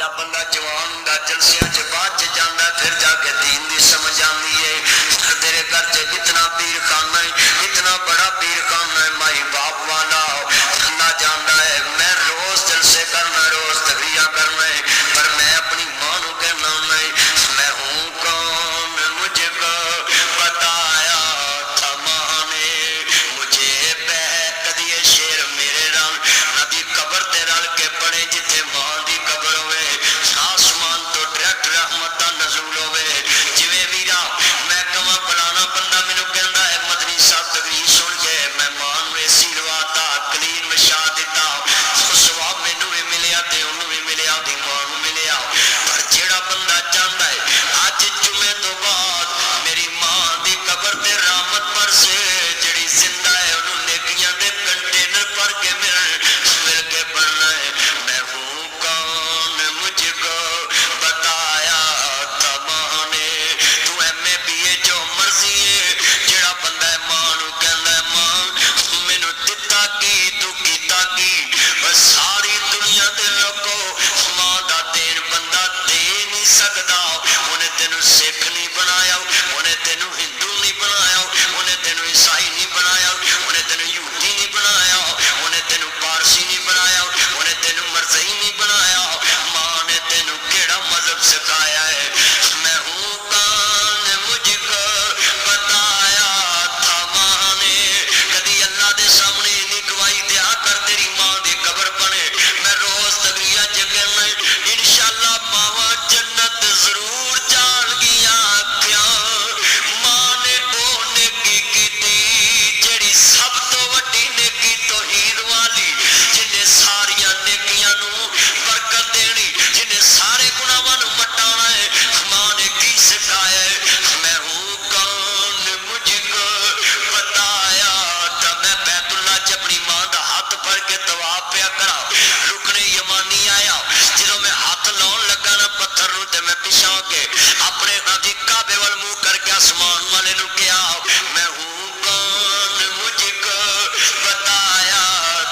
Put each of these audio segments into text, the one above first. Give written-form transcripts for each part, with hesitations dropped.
جڑا بندہ جوان ہوندا جلسیاں چ بعد چ جاندا پھر جا کے دین دی سمجھ آندی ہے تیرے گھر چ اتنا پیر خانہ ہے اتنا بڑا پیر خانہ ہے مائی باپ والا اللہ جاندا ہے میں روز جلسے کرنا روز تقریراں کرنا ہے پر میں اپنی ماں نو کہنا نہیں میں ہوں کون مجھ کو بتایا تھا ماں نے مجھے کدی یہ شیر میرے رل نبی قبر تے رل کے پڑے جتھے ماں دی قبر ہوئے آسمان تو ڈائریکٹ رحمت دا نزول ہوئے جویں ویرا میں کہاں فلانا بندہ مینوں کہندا ہے مدنی صاحب تقریر سن کے میں ماں نو اے سی لواتا کلین وچھا دتا ثواب مینوں بھی ملیا تے اونوں بھی ملیا اودی ماں نوں ملیا پر جیڑا بندہ چاہندا ہے اج جمعے تو بعد میری ماں دی قبر تے رحمت برسے جڑی زندہ ہے اونوں نیکیاں دے کنٹینر بھر کے مل کے بننا ہے میں ہوں کون مجھ کو بتایا تھا ماں نے تو ایم اے بی اے جو مرضی ہے جڑا بندہ ہے ماں نو کہندا ہے ماں مینوں دتا کی تو کیتا کی بس ساری دنیا دے لوگوں ماں دا دین بندہ دے نہیں سکدا انہیں تینوں سکھ نہیں بنایا انہیں تینوں ہندو نہیں بنایا انہیں تینوں عیسائی نہیں بنایا انہیں تینوں یہودی نہیں بنایا انہیں تینوں پارسی نہیں بنایا انہیں تینوں مرزئی نہیں بنایا ماں نے تینوں کیڑا مذہب سکھایا ہے میں ہوں کون مجھ کو بتایا تھا ماں نے کدی اللہ دے سامنے نہیں گواہی دیا کر تیری ماں دی قبر بنے میں روز تقریراں چ کہنا انشاءاللہ ماواں جنت ضرور جان گیاں کیوں ماں نے او نیکی کیتی جڑی سب تو وڈی نیکی توحید والی جنہیں ساریاں نیکیاں نو برکت دینی جنہیں سارے گناہاں نو مٹانا ہے ماں نے کی سکھایا ہے میں ہوں کون مجھ کو بتایا تھا میں بیت اللہ چ اپنی ماں دا ہاتھ پھڑ کے طواف پیا کرا رکن یمانی آیا جدوں میں ہاتھ لاؤن لگا نا پتھر نو تے میں پیچھے ہو کے اپنے نبی کعبے وال منہ کر کے آسمان والے نو کیا میں ہوں کون مجھ کو بتایا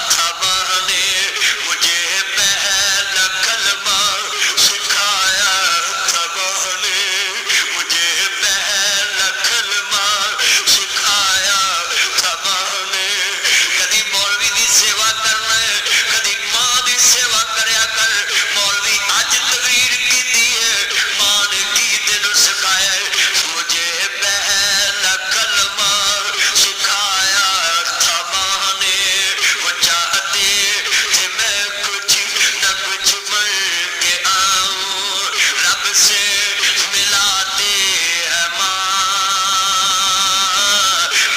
تھا ماں نے مجھے پہلا کلمہ سکھایا تھا ماں نے مجھے پہلا کلمہ سکھایا تھا ماں نے کدی مولوی دی سیوا کرنا ہے کدی ماں دی سیوا کریا کر مولوی اج تقریر کیتی ہے ماں نے کی تینوں سکھایا ہے مجھے پہلا کلمہ سکھایا تھا ماں نے وہ چاہتے تھے میں کچھ نہ کچھ بن کے آؤں رب سے ملاتے ہیں ماں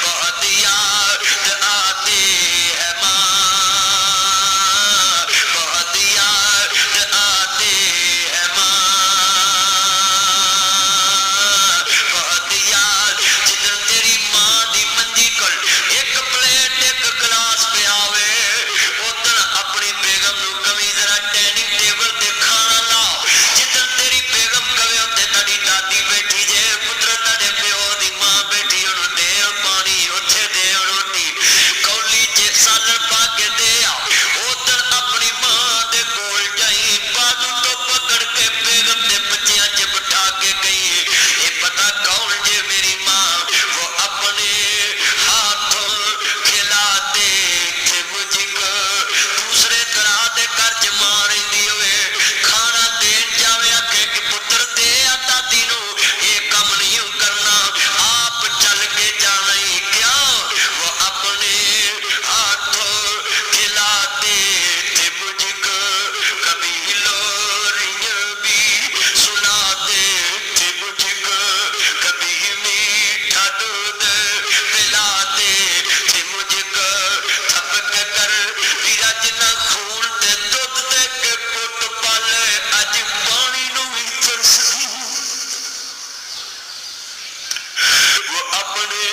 بہت یاد آتے ہیں ماں بہت یاد آتے ہیں ماں بہت یاد جدن تیری ماں دی منجی کول ایک پلیٹ ایک گلاس پیا ہوئے ادن اپنی بیگم نو کمی ذرا ڈائننگ ٹیبل تے کھانا لاؤ جدن تیری بیگم کہے تے تاری دادی بیٹھی جے پتر تارے پیو دی ماں بیٹھی انہوں دے پانی اتھے دے روٹی کولی چ سالن پا کے دے آؤ ادھر اپنی ماں دے کول جائی بازو تو پکڑ کے بیگم دے بچیاں چ بٹھا کے گئی اے پتہ کون جے میری ماں وہ اپنے ہاتھوں کھلاتے تھے مجھ کو دوسرے طرح دے گھر چ ماں رہندی ہوئے کھانا دین جاوے آکھے کہ پتر دے آتا دینو یہ کم نہیں کرنا آپ چل کے جانا ہی کیوں وہ اپنے ہاتھوں کھلاتے تھے مجھ کو کبھی لوریاں بھی سناتے تھے مجھ کو کبھی میٹھا دودھ پلاتے تھے مجھ کو تھپک کر ویرا جنہ خون تے دودھ دے کے پٹ پالے اج پانی نو بھی ترسدی وہ اپنے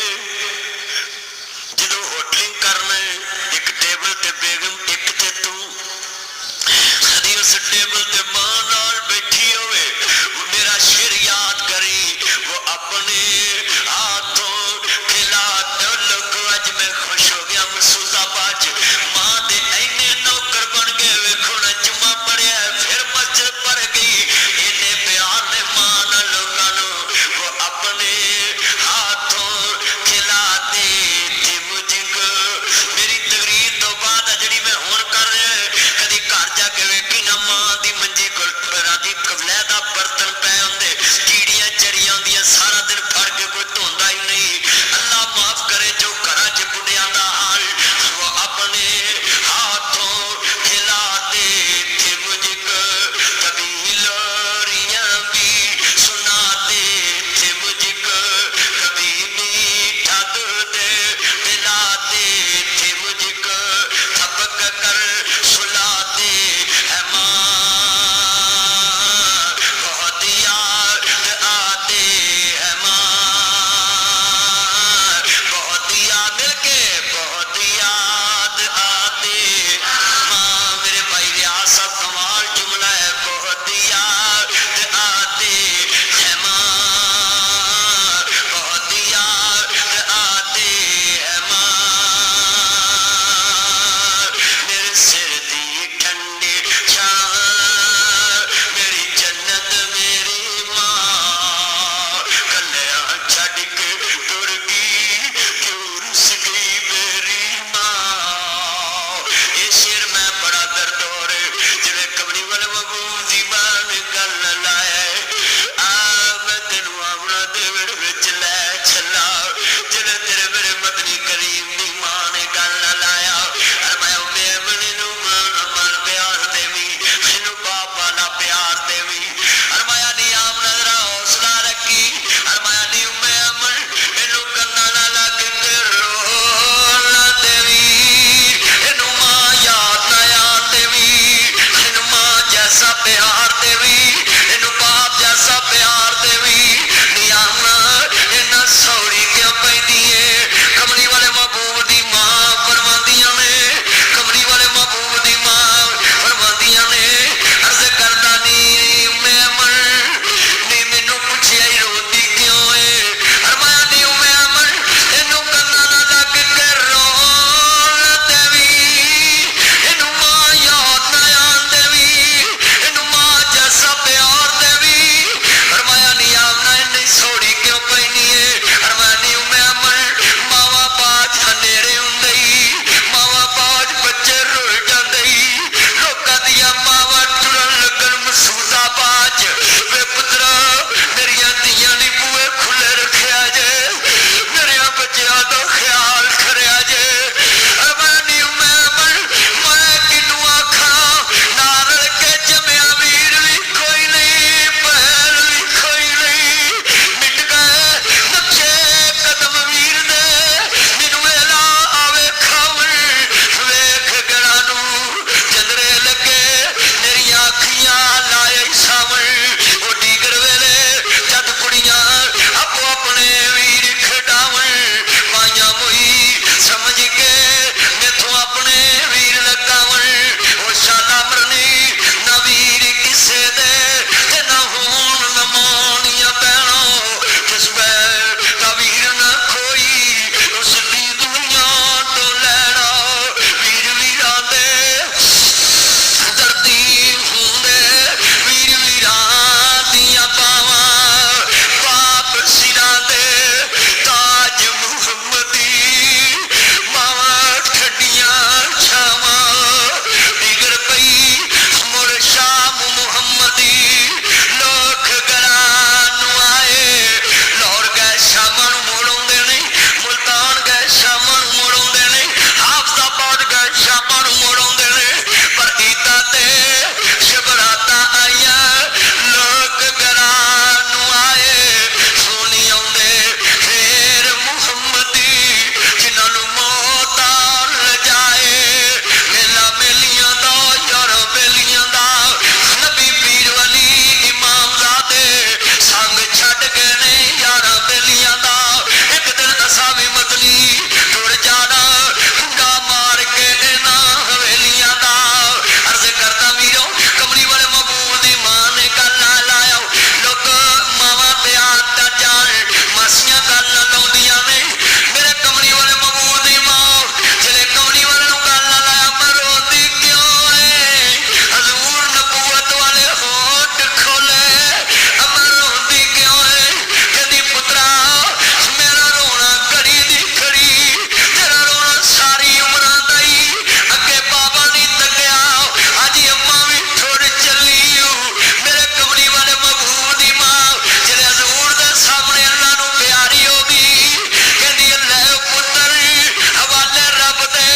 جدو ہوٹلنگ کرنا ایک ٹیبل تے بیگم ایک تے تو کدی اس ٹیبل تے ماں نال بیٹھی ہوئے وہ میرا شیر یاد کری وہ اپنے ہاتھوں کھلاتے لوگوں اج میں خوش ہو گیا مسعود آباد ماں دے اینے نوکر بن گئے ویکھو نا جمعہ پڑھیا پھر مسجد پڑھ گئی جیسا پیار دیوی نیامنا اینا سوڑی کیا پیندیے کملی والے محبوب دی ماں فرماندیاں نے کملی والے محبوب دی ماں فرماندیاں نے عرض کردہ نی میں من نی مینوں پوچھیا ہی روندی کیوں ہے فرمایا نی میں من اینوں کناں نہ لگ کے رون دیوی اینوں ماں یاد نہ آن دیوی اینوں ماں جیسا پیار دیوی فرمایا نی آمنا اینی سوڑی کیوں پینی ہے فرمایا نی میں من ماوا باج ہنیرے ہوندئی ماوا باج بچے رول جاندئی لوکاں دیاں ماوا ٹرن لگن مسودا باج وے پترا میریاں دیاں نی بوئے کھلے رکھیا جے میریاں بچیاں دا خیال کریا جے فرمایا نی میں کنوں آکھاں نال کے جمیا ویر بھی کوئی نہیں پہل بھی کوئی نہیں مٹ گئے نقشے قدم ویر دے مینوں ویلا آوے کھاون ویکھ گڑانوں چندرے لگے میریاں اکھیاں لائے ساون او ڈیگر ویلے جد کڑیاں اپو اپنے ویر کھڈاون مائیاں موئی سمجھ کے میتھوں اپنے ویر لگاون او شالا مرنی نہ ویر کسے دے تے نہ ہون نمونیاں بہنوں جس بیر دا ویر نہ کوئی اس دی دنیا تو لینا ویر ویران دے دردی ہوندے ویر ویران دیاں باواں باپ سراں دے تاج محمدی ماواں ٹھڈیاں چھاواں ڈگر پئی مڑ شام محمدی لوک گرانوں آئے لاہور گئے شاماں نوں مڑ اوندے نہیں ملتان گئے شاماں نوں مڑ اوندے نہیں حافظ آباد گئے شاماں نوں مڑ اوندے نہیں پر عیداں تے شبراتاں آئیاں لوک گرانوں آئے سونی اوندے پھر محمدی جنہاں نوں موت لجائے میلا میلیاں دا یار بیلیاں دا نبی پیر ولی امام زادے سنگ چھڈ گئے نے یار بیلیاں دا ایک دن اساں وی مدنی ٹر جانا ڈنڈا مار کے انہاں حویلیاں دا عرض کردا ویرو کملی والے محبوب دی ماں نے گل نہ لایا لوگ ماواں تے آتا جان ماسیاں گل نہ لاؤندیاں نے میرے کملی والے محبوب دی ماں جلے کملی والے نوں گل نہ لایا میں روندی کیوں ہے حضور نبوت والے ہوٹ کھولے میں روندی کیوں ہے کہندی پترا میرا رونا گھڑی دی گھڑی تیرا رونا ساری عمراں دا ہی اگے بابا نہیں تکیا اج اماں وی ٹر چلی میرے کملی والے محبوب دی ماں جلے حضور دے سامنے اللہ نوں پیاری ہو گئی کہندی اللہ پتر حوالے رب دے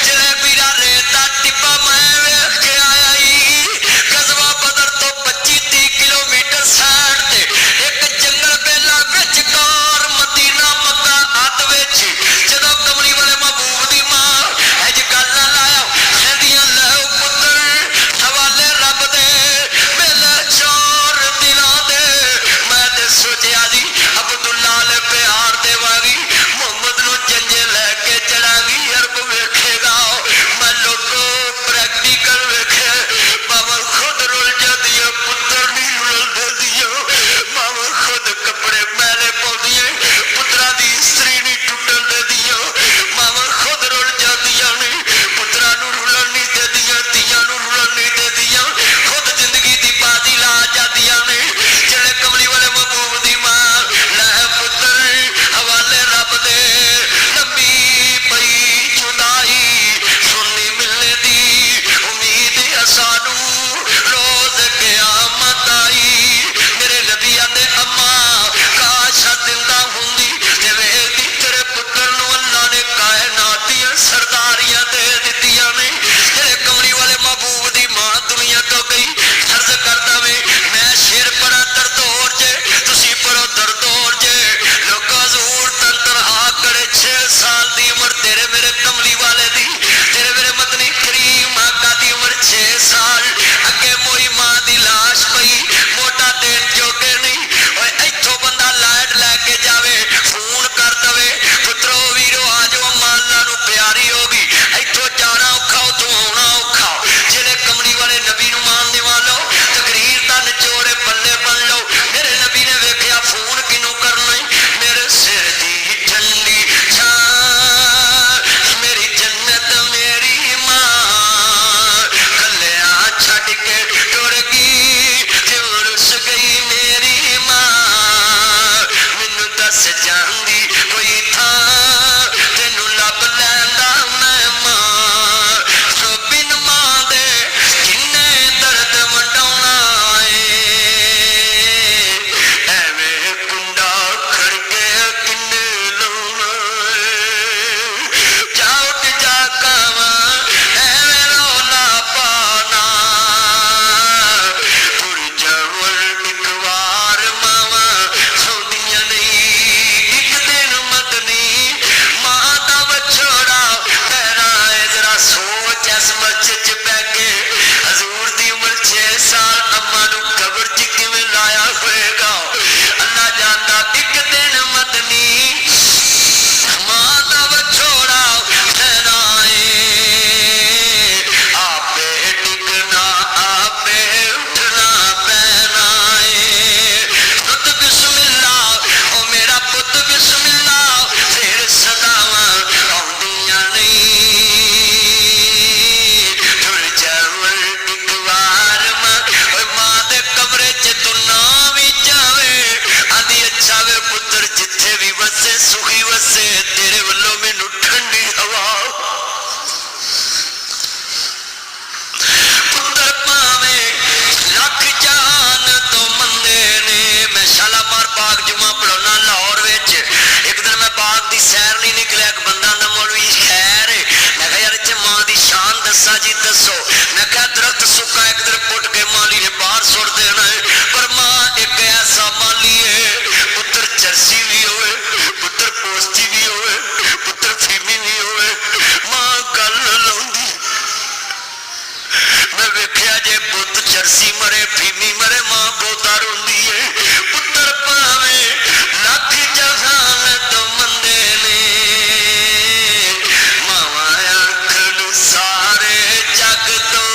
جلے میرا ریتا ٹپا میں ویکھ کے آیا ہی غزوہ بدر تو 25-30 کلومیٹر سائڈ تے ایک جنگل بیلا وچ کار مدینہ مکہ ہاتھ وچ جدوں کملی والے محبوب دی ماں اج گل نہ لایا کہندیاں لے پتر حوالے رب دے میلے چور دلاں دے میں تے سوچیا جی عبداللہ لے پیار دے واگی محمد نوں جنجے لے کے چڑھاں گی عرب ویکھے گا میں لوگوں پریکٹیکل ویکھے بابا خود رول جاندی ہے پتر نہیں رول دے ماوا خود کپڑے میلے پاؤندیاں پترا دی استری نہیں ٹوٹن دے دیاں ماوا خود رول جاندیاں نے پترا نوں رولن نہیں دے دیاں تیاں نوں رولن نہیں دے دیاں خود زندگی دی بازی لا جاندیاں نے جڑے کملی والے محبوب دی ماں لے پتر حوالے رب دے لمبی پئی جدائی سننی ملنے دی امید اسانوں روز قیامت آئی میرے نبی آندے اماں کاش زندہ ہوندی تے ویکھدی تیرے پتر نوں اللہ نے کائنات دیاں سرداریاں دے دتیاں نے جڑے کملی والے محبوب دی ماں دنیا تو گئی عرض کردا وے میں شیر پڑھا دردور جے تسی پڑھو دردور جے لوگ حضور تنترہا کڑے 6 سال دی عمر تیرے میرے کملی والے دی تیرے میرے مدنی کریم آقا دی عمر 6 سال جے پت چرسی مرے فیمی مرے ماں بوتا روندی ہے پتر پاوے لکھ جہان تو مندے نے ماواں آکھن سارے جگ تو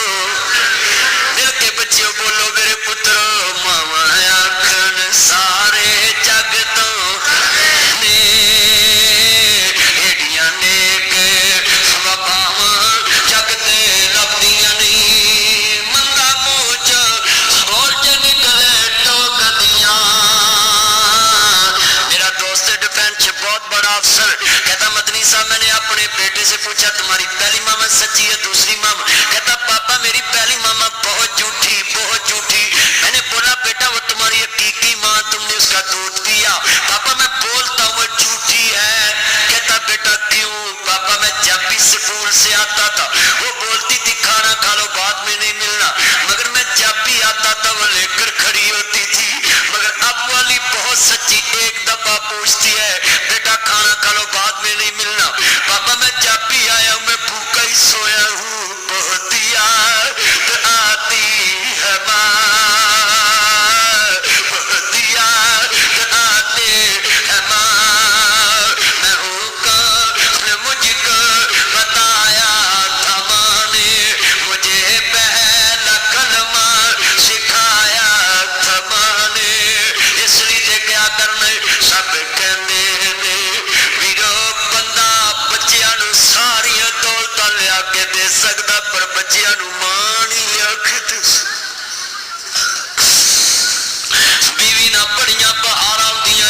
مل کے بچیوں بولو میرے پترو ماواں آکھن سارے جگ تو نے ایڈیاں نیک وباواں جگ تے لبدیاں نہیں مندا موچ سورج نکلے ٹوکدیاں میرا دوست ڈیفینس بہت بڑا افسر کہتا مدنی صاحب میں نے اپنے بیٹے سے پوچھا تمہاری پہلی ماما سچی ہے دوسری ماما کہتا پاپا میری پہلی ماما بہت جھوٹی میں نے بولا بیٹا وہ تمہاری حقیقی ماں تم نے اس کا دودھ پیا پاپا میں بولتا ہوں وہ جھوٹی ہے کہتا بیٹا کیوں پاپا میں جب بھی سکول سے آتا تھا وہ بولتی تھی کھانا کھا لو بعد میں نہیں ملنا مگر میں جب بھی آتا تھا وہ لے کر کھڑی ہوتی تھی مگر اب والی بہت سچی ایک دفعہ پوچھتی ہے بیٹا کھانا کھا لو بعد میں نہیں ملنا پاپا میں جب بھی آیا ہوں میں بھوکا ہی سویا ہوں بہت یاد آتی ہے ماں بہت یاد آتے ہے ماں میں ہوں کون مجھ کو بتایا تھا ماں نے مجھے پہلا کلمہ سکھایا تھا ماں نے اس لیے کیا کرنا سب کہندے نے ویرو بندہ بچیاں نو ساریاں دولتاں لیا کے دے سکدا پر بچیاں نو ماں نہیں لیا کے دے بیوی نہ بڑیاں بہاراں ہوندیاں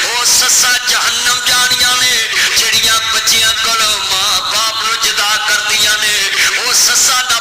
او سسا جہنم جانیاں نے جڑیاں بچیاں کولوں ماں باپ نو جدا کردیاں نے او سسا نہ